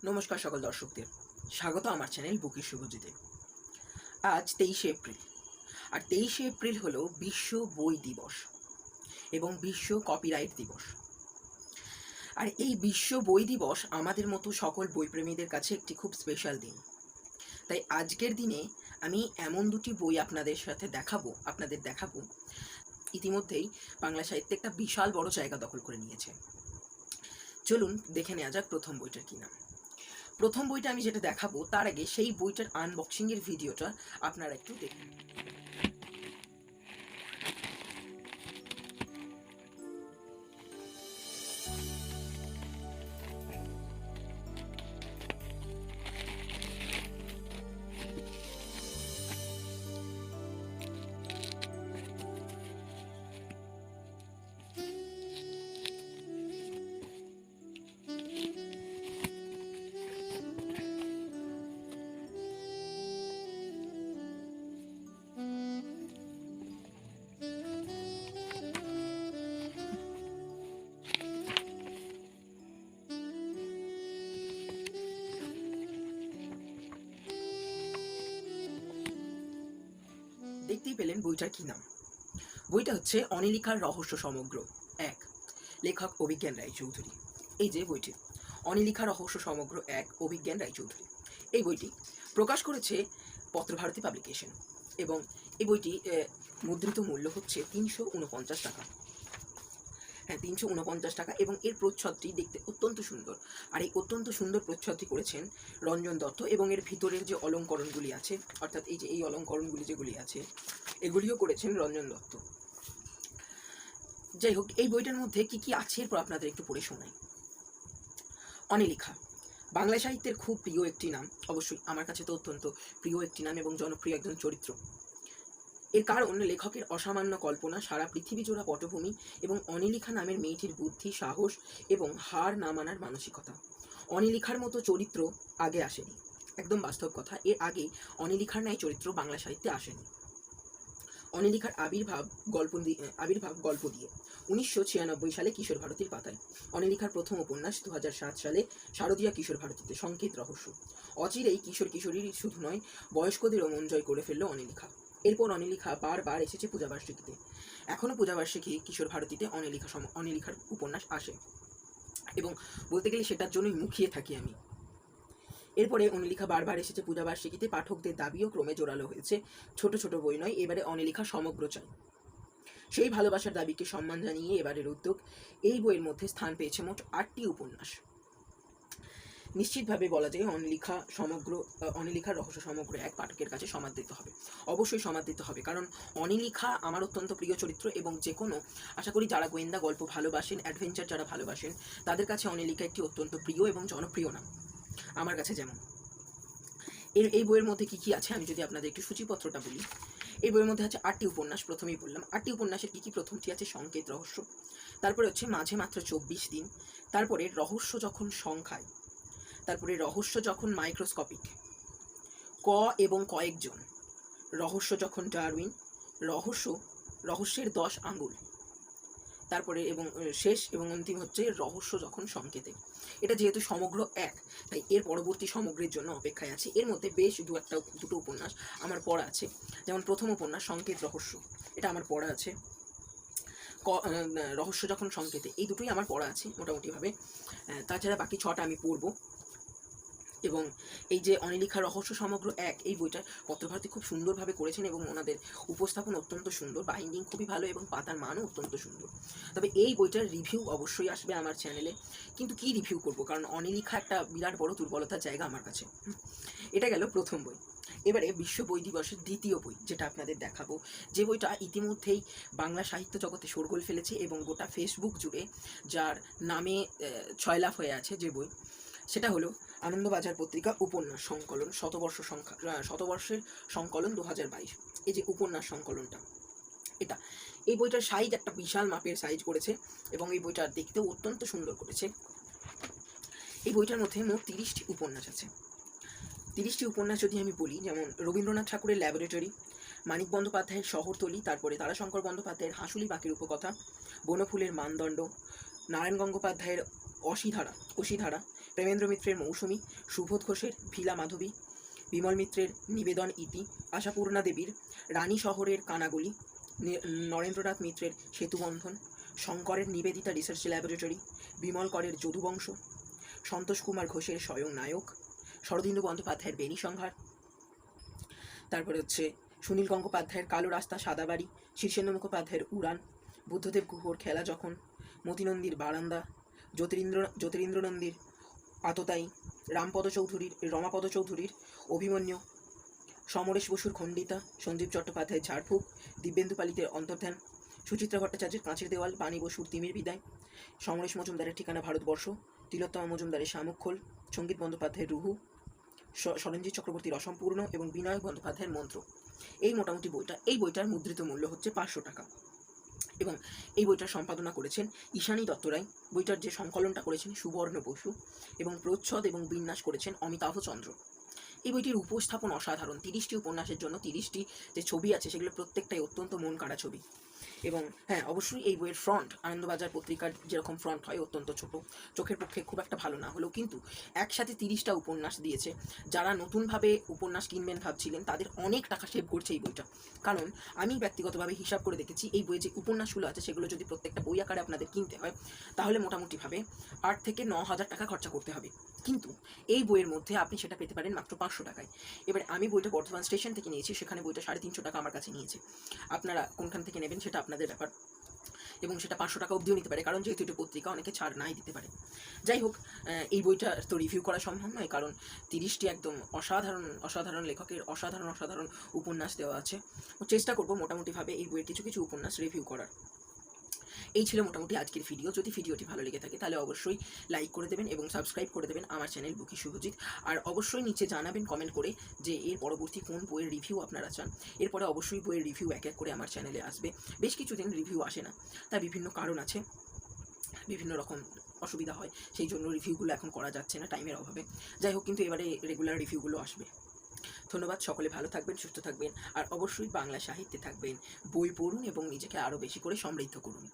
নমস্কার সকল দর্শকদের, স্বাগত আমার চ্যানেল বুকিশ শুভজিতে। আজ 23শে এপ্রিল, আর 23শে এপ্রিল হলো বিশ্ব বই দিবস এবং বিশ্ব কপিরাইট দিবস। আর এই বিশ্ব বই দিবস আমাদের মতো সকল বইপ্রেমীদের কাছে একটি খুব স্পেশাল দিন। তাই আজকের দিনে আমি এমন দুটি বই আপনাদের দেখাবো ইতিমধ্যেই বাংলা সাহিত্যে একটা বিশাল বড় জায়গা দখল করে নিয়েছে। চলুন দেখে নেওয়া যাক প্রথম বইটার কি নাম। প্রথম বইটা আমি যেটা দেখাবো তার আগে সেই বইটার আনবক্সিংয়ের ভিডিওটা আপনারা একটু দেখুন। দেখতেই পেলেন বইটার কি নাম। বইটা হচ্ছে অনিলিখার রহস্য সমগ্র এক, লেখক অভিজ্ঞান রায়চৌধুরী। এই যে বইটি অনিলিখা রহস্য সমগ্র এক, অভিজ্ঞান রায়চৌধুরী। এই বইটি প্রকাশ করেছে পত্রভারতী পাবলিকেশন এবং এই বইটি মুদ্রিত মূল্য হচ্ছে 349 টাকা। হ্যাঁ, 349 টাকা। এবং এর প্রচ্ছদটি দেখতে অত্যন্ত সুন্দর। আর এই অত্যন্ত সুন্দর প্রচ্ছদটি করেছেন রঞ্জন দত্ত, এবং এর ভিতরের যে অলঙ্করণগুলি আছে, অর্থাৎ এই যে এই অলঙ্করণগুলি যেগুলি আছে, এগুলিও করেছেন রঞ্জন দত্ত। যাই হোক, এই বইটার মধ্যে কি কি আছে এরপর আপনাদের একটু পড়ে শোনাই। অনিলিখা বাংলা সাহিত্যের খুব প্রিয় একটি নাম, অবশ্যই আমার কাছে তো অত্যন্ত প্রিয় একটি নাম এবং জনপ্রিয় একজন চরিত্র। এর কারণ লেখকের অসামান্য কল্পনা, সারা পৃথিবী জোড়া পটভূমি এবং অনিলিখা নামের মেয়েটির বুদ্ধি, সাহস এবং হার না মানার মানসিকতা। অনিলিখার মতো চরিত্র আগে আসেনি, একদম বাস্তব কথা। এর আগে অনিলিখার ন্যায় চরিত্র বাংলা সাহিত্যে আসেনি। অনিলিখার আবির্ভাব গল্প দিয়ে 1996 সালে কিশোর ভারতীর পাতায়। অনিলিখার প্রথম উপন্যাস 2007 সালে শারদীয়া কিশোর ভারতীতে, সংকেত রহস্য। অচিরেই কিশোর কিশোরীর শুধু নয়, বয়স্কদেরও মন জয় করে ফেলল অনিলিখা। এরপর অনিলিখা বারবার এসেছে পূজাবার্ষিকীতে। এখনও পূজাবার্ষিকী কিশোর ভারতীতে অনিলিখার উপন্যাস আসে, এবং বলতে গেলে সেটার জন্যই মুখিয়ে থাকি আমি। এরপরে অনিলিখা বারবার এসেছে পূজাবার্ষিকীতে। পাঠকদের দাবিও ক্রমে জোরালো হয়েছে। ছোট ছোট বই নয়, এবারে অনিলিখা সমগ্র চাই। সেই ভালোবাসার দাবিকে সম্মান জানিয়ে এবারের উদ্যোগ। এই বইয়ের মধ্যে স্থান পেয়েছে মোট 8টি উপন্যাস। নিশ্চিতভাবে বলা যায় অনিলিখার রহস্য সমগ্র এক পাঠকের কাছে সমাদৃত হবে, অবশ্যই সমাদৃত হবে। কারণ অনিলিখা আমার অত্যন্ত প্রিয় চরিত্র, এবং যে কোনো, আশা করি যারা গোয়েন্দা গল্প ভালোবাসেন, অ্যাডভেঞ্চার যারা ভালোবাসেন, তাদের কাছে অনিলিখা একটি অত্যন্ত প্রিয় এবং জনপ্রিয় নাম, আমার কাছে যেমন। এই বইয়ের মধ্যে কি কি আছে আমি যদি আপনাদের একটু সূচিপত্রটা বলি। এই বইয়ের মধ্যে আছে 8টি উপন্যাস। প্রথমেই বললাম 8টি উপন্যাসের কি কি। প্রথমটি আছে সংকেত রহস্য, তারপরে হচ্ছে মাঝে মাত্র 24 দিন, তারপরে রহস্য যখন সংখ্যায়, তারপরে রহস্য যখন মাইক্রোস্কোপিক, ক এবং কয়েকজন, রহস্য যখন ডারউইন, রহস্যের 10 আঙ্গুল, তারপরে এবং শেষ এবং অন্তিম হচ্ছে রহস্য যখন সংকেতে। এটা যেহেতু সমগ্র এক, তাই এর পরবর্তী সমগ্রের জন্য অপেক্ষায় আছে। এর মধ্যে বেশ দুটো উপন্যাস আমার পড়া আছে। যেমন প্রথম উপন্যাস সংকেত রহস্য, এটা আমার পড়া আছে। রহস্য যখন সংকেতে, এই দুটোই আমার পড়া আছে মোটামুটিভাবে। তাছাড়া বাকি 6টা আমি পড়ব। এবং এই যে অনিলিখা রহস্য সমগ্র এক, এই বইটা পত্রভারতী খুব সুন্দরভাবে করেছেন, এবং ওনাদের উপস্থাপন অত্যন্ত সুন্দর, বাইন্ডিং খুবই ভালো, এবং পাতার মানও অত্যন্ত সুন্দর। তবে এই বইটার রিভিউ অবশ্যই আসবে আমার চ্যানেলে। কিন্তু কি রিভিউ করব, কারণ অনিলিখা একটা বিরাট বড় দুর্বলতার জায়গা আমার কাছে। এটা গেল প্রথম বই। এবারে বিশ্ব বই দিবসের দ্বিতীয় বই যেটা আপনাদের দেখাবো, যে বইটা ইতিমধ্যেই বাংলা সাহিত্য জগতে শোরগোল ফেলেছে এবং গোটা ফেসবুক জুড়ে যার নামে ছয়লাভ হয়ে আছে, যে বই, সেটা হলো আনন্দবাজার পত্রিকা উপন্যাস সংকলন শতবর্ষের সংকলন 2022। এই যে উপন্যাস সংকলনটা, এই বইটার সাইজ একটা বিশাল মাপের সাইজ করেছে, এবং এই বইটা দেখতেও অত্যন্ত সুন্দর করেছে। এই বইটার মধ্যে মোট 30টি উপন্যাস আছে। 30টি উপন্যাস যদি আমি বলি, যেমন রবীন্দ্রনাথ ঠাকুরের ল্যাবরেটরি, মানিক বন্দ্যোপাধ্যায়ের শহরতলী, তারপরে তারাশঙ্কর বন্দ্যোপাধ্যায়ের হাঁসুলি বাঁকের উপকথা, বনফুলের মানদণ্ড, নারায়ণ গঙ্গোপাধ্যায়ের অসিধারা, প্রেমেন্দ্র মিত্রের মৌসুমী, সুবোধ ঘোষের ভিলা মাধবী, বিমল মিত্রের নিবেদন ইতি, আশাপূর্ণা দেবীর রানী শহরের কানাগলি, নরেন্দ্রনাথ মিত্রের সেতুবন্ধন, শঙ্করের নিবেদিতা রিসার্চ ল্যাবরেটরি, বিমল করের যদুবংশ, সন্তোষ কুমার ঘোষের স্বয়ং নায়ক, শরদিন্দু বন্দ্যোপাধ্যায়ের বেনি সংহার, তারপরে হচ্ছে সুনীল গঙ্গোপাধ্যায়ের কালো রাস্তা সাদা বাড়ি, শীর্ষেন্দু মুখোপাধ্যায়ের উড়ান, বুদ্ধদেব গুহর খেলা যখন, মতিনন্দীর বারান্দা, জ্যোতিরিন্দ্র নন্দীর আততায়ী, রমাপদ চৌধুরীর অভিমন্যু, সমরেশ বসুর খণ্ডিতা, সঞ্জীব চট্টোপাধ্যায়ের ঝাড়ফুঁক, দিব্যেন্দু পালিতের অন্তর্ধান, সুচিত্রা ভট্টাচার্যের কাঁচের দেওয়াল, বাণী বসুর তিমির বিদায়, সমরেশ মজুমদারের ঠিকানা ভারতবর্ষ, তিলোত্তমা মজুমদারের শামুকখোল, সঙ্গীত বন্দ্যোপাধ্যায়ের রুহু, সরঞ্জিৎ চক্রবর্তীর অসম্পূর্ণ এবং বিনায়ক বন্দ্যোপাধ্যায়ের মন্ত্র। এই মোটামুটি বইটা, এই বইটার মুদ্রিত মূল্য হচ্ছে 500 টাকা এবং এই বইটার সম্পাদনা করেছেন ঈশানী দত্ত রায়। বইটার যে সংকলনটা করেছেন সুবর্ণ বসু এবং প্রচ্ছদ এবং বিন্যাস করেছেন অমিতাভ চন্দ্র। এই বইটির উপস্থাপন অসাধারণ। 30টি উপন্যাসের জন্য 30টি যে ছবি আছে সেগুলো প্রত্যেকটাই অত্যন্ত মন কাড়া ছবি। এবং হ্যাঁ, অবশ্যই এই বইয়ের ফ্রন্ট আনন্দবাজার পত্রিকার যেরকম ফ্রন্ট হয় অত্যন্ত ছোট, চোখের পক্ষে খুব একটা ভালো না হলেও কিন্তু একসাথে 30টা উপন্যাস দিয়েছে। যারা নতুনভাবে উপন্যাস কিনবেন ভাবছিলেন তাদের অনেক টাকা সেভ করছে এই বইটা। কারণ আমি ব্যক্তিগতভাবে হিসাব করে দেখেছি এই বইয়ে যে উপন্যাসগুলো আছে সেগুলো যদি প্রত্যেকটা বই আকারে আপনাদের কিনতে হয় তাহলে মোটামুটিভাবে 8 থেকে 9,000 টাকা খরচা করতে হবে, কিন্তু এই বইয়ের মধ্যে আপনি সেটা পেতে পারেন মাত্র 500 টাকায়। এবারে আমি বইটা বর্ধমান স্টেশন থেকে নিয়েছি, সেখানে বইটা 350 টাকা আমার কাছে নিয়েছে। আপনারা কোনখান থেকে নেবেন সেটা আপনাদের ব্যাপার, এবং সেটা 500 টাকা অবধিও নিতে পারে, কারণ যেহেতু এটা পত্রিকা অনেকে ছাড় নাই দিতে পারে। যাই হোক, এই বইটা তো রিভিউ করা সম্ভব নয়, কারণ 30টি একদম অসাধারণ লেখকের অসাধারণ উপন্যাস দেওয়া আছে। চেষ্টা করবো মোটামুটিভাবে এই বইয়ের কিছু কিছু উপন্যাস রিভিউ করার। এই ছিল মোটামুটি আজকের ভিডিও। যদি ভিডিওটি ভালো লেগে থাকে তাহলে অবশ্যই লাইক করে দেবেন এবং সাবস্ক্রাইব করে দেবেন আমার চ্যানেল বুকি শুভজিৎ। আর অবশ্যই নিচে জানাবেন কমেন্ট করে যে এর পরবর্তী কোন বইয়ের রিভিউ আপনারা চান। এরপরে অবশ্যই বইয়ের রিভিউ এক এক করে আমার চ্যানেলে আসবে। বেশ কিছুদিন রিভিউ আসে না, তার বিভিন্ন কারণ আছে, বিভিন্ন রকম অসুবিধা হয়, সেই জন্য রিভিউগুলো এখন করা যাচ্ছে না টাইমের অভাবে। যাই হোক, কিন্তু এবারে রেগুলার রিভিউগুলো আসবে। ধন্যবাদ, সকলে ভালো থাকবেন, সুস্থ থাকবেন, আর অবশ্যই বাংলা সাহিত্যে থাকবেন। বই পড়ুন এবং নিজেকে আরও বেশি করে সমৃদ্ধ করুন।